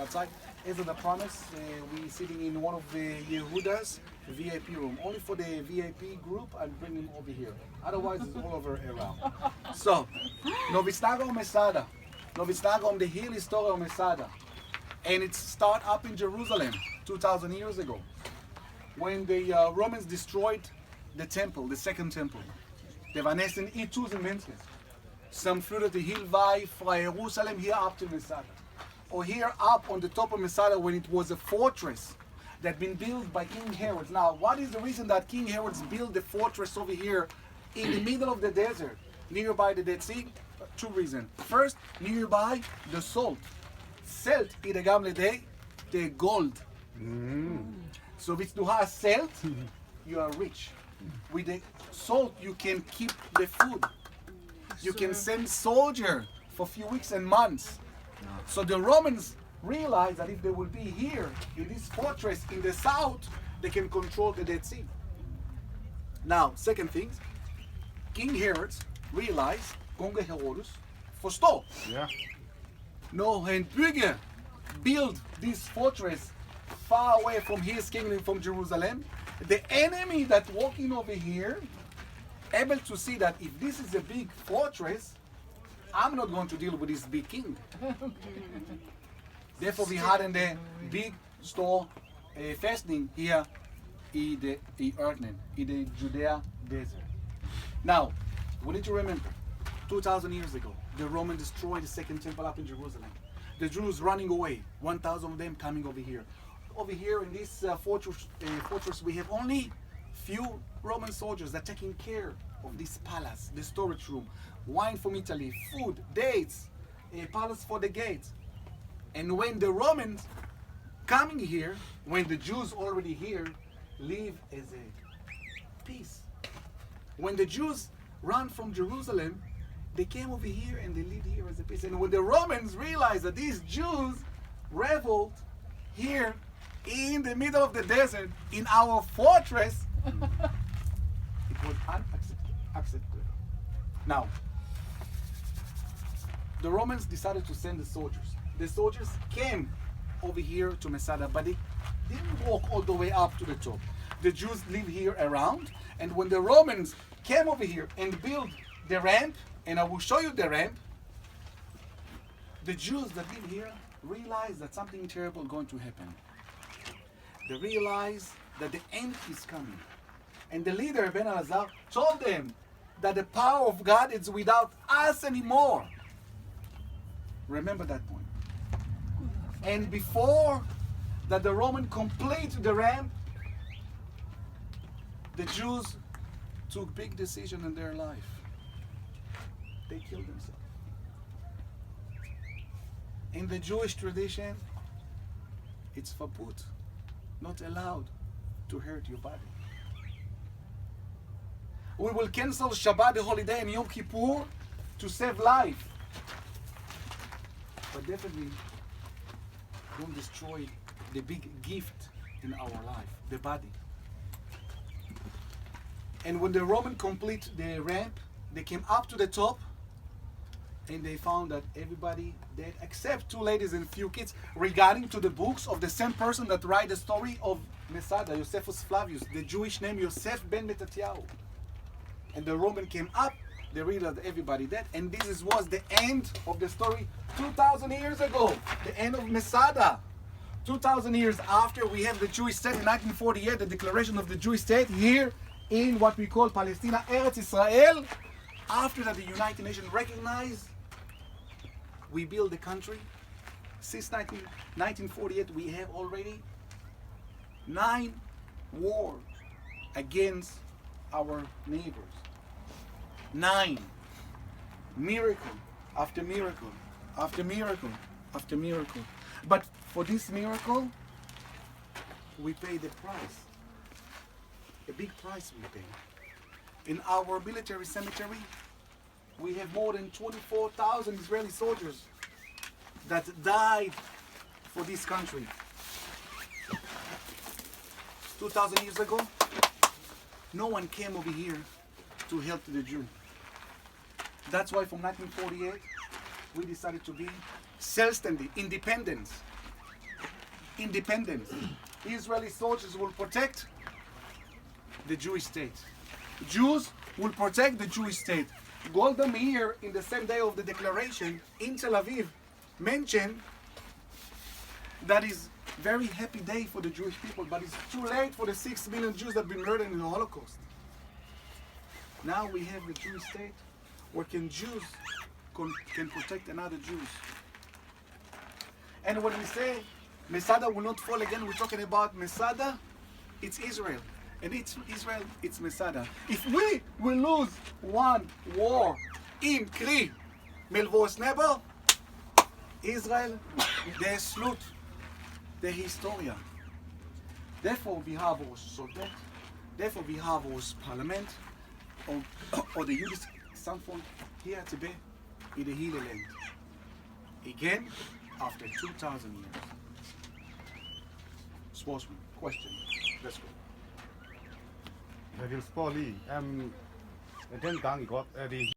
outside. As of the promise, we sitting in one of the Yehuda's VIP room. Only for the VIP group, I'm bringing them over here. Otherwise, it's all over around. So, Novitsnago Masada. Novitsnago, the hill story of Masada. And it started up in Jerusalem 2,000 years ago, when the Romans destroyed the temple, the second temple. Det var næsten 1.000 mennesker, som flyttede til hele vej fra Jerusalem her up to Masada. Or here up on the top of Masada, when it was a fortress that had been built by King Herod. Now, what is the reason that King Herod built the fortress over here in the middle of the desert, nearby the Dead Sea? Two reasons. First, nearby the salt. Salt is the gamle day, the gold. So if you have salt, you are rich. With the salt, you can keep the food. You can send soldier for a few weeks and months. So the Romans realized that if they will be here in this fortress in the south, they can control the Dead Sea. Now, second thing, King Herod realized, Konge Herodes, forstå. Yeah. No, and bygge, build this fortress far away from his kingdom, from Jerusalem. The enemy that walking over here, able to see that if this is a big fortress, I'm not going to deal with this big king. Therefore, we had in the big store fasting here in the Earthland, in the Judea desert. Now, we need to remember, 2,000 years ago, the Romans destroyed the second temple up in Jerusalem. The Jews running away, 1,000 of them coming over here. Over here in this fortress, we have only few Roman soldiers that are taking care of this palace, the storage room, wine from Italy, food, dates, a palace for the gates. And when the Romans coming here, when the Jews already here, live as a peace. When the Jews run from Jerusalem, they came over here and they lived here as a peace. And when the Romans realized that these Jews reveled here in the middle of the desert, in our fortress, it was unacceptable. Now, the Romans decided to send the soldiers. The soldiers came over here to Masada, but they didn't walk all the way up to the top. The Jews live here around, and when the Romans came over here and built the ramp, and I will show you the ramp, the Jews that live here realized that something terrible is going to happen. They realized that the end is coming. And the leader, Ben Elazar, told them that the power of God is without us anymore. Remember that point. And before that the Roman complete the ramp, the Jews took big decision in their life. They killed themselves. In the Jewish tradition, it's forbid, not allowed to hurt your body. We will cancel Shabbat, the holiday, and Yom Kippur to save life. But definitely don't destroy the big gift in our life, the body. And when the Roman complete the ramp, they came up to the top and they found that everybody dead except two ladies and few kids, regarding to the books of the same person that write the story of Masada, Josephus Flavius, the Jewish name Yosef ben Mattatyahu. And the Roman came up, they realized everybody dead, and this was the end of the story 2,000 years ago, the end of Masada. 2,000 years after, we have the Jewish state in 1948, the declaration of the Jewish state here in what we call Palestine, Eretz Israel. After that, the United Nations recognized, we built the country. Since 1948, we have already 9 wars against our neighbors. 9. Miracle after miracle after miracle after miracle. But for this miracle, we pay the price. A big price we pay. In our military cemetery, we have more than 24,000 Israeli soldiers that died for this country. 2,000 years ago, no one came over here to help the Jew. That's why from 1948, we decided to be self-standing, independent. independence. Israeli soldiers will protect the Jewish state. Jews will protect the Jewish state. Golda Meir, in the same day of the declaration in Tel Aviv, mentioned that is very happy day for the Jewish people, but it's too late for the 6 million Jews that have been murdered in the Holocaust. Now we have the Jewish state where Jews can protect another Jews. And when we say Masada will not fall again, we're talking about Masada, it's Israel. And it's Israel, it's Masada. If we will lose one war in Kri, Melvos Nebel, Israel, the slut, the historia. Therefore we have our soldat, therefore we have our parliament, or the Yiddish Sanfon here today in the Healer Land. Again, after 2,000 years. Sportsman, question. Let's go. Hij wil spolie. Den gang ik wat die